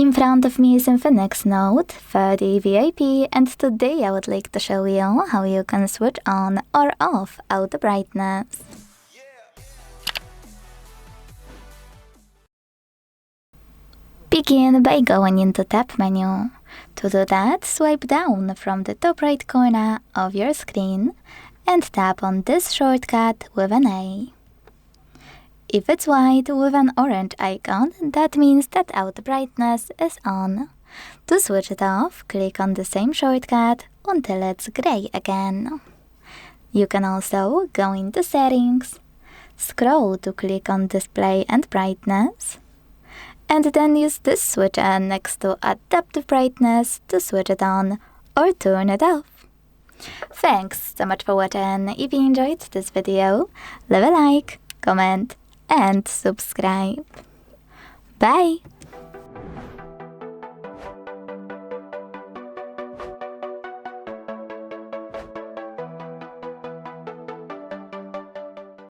In front of me is INFINIX Note 30 VIP, and today I would like to show you how you can switch on or off auto brightness. Begin by going into Tab menu. To do that, swipe down from the top right corner of your screen and tap on this shortcut with an A. If it's white with an orange icon, that means that auto brightness is on. To switch it off, click on the same shortcut until it's gray again. You can also go into Settings, scroll to click on Display and Brightness, and then use this switcher next to Adaptive Brightness to switch it on or turn it off. Thanks so much for watching. If you enjoyed this video, leave a like, comment, and subscribe. Bye!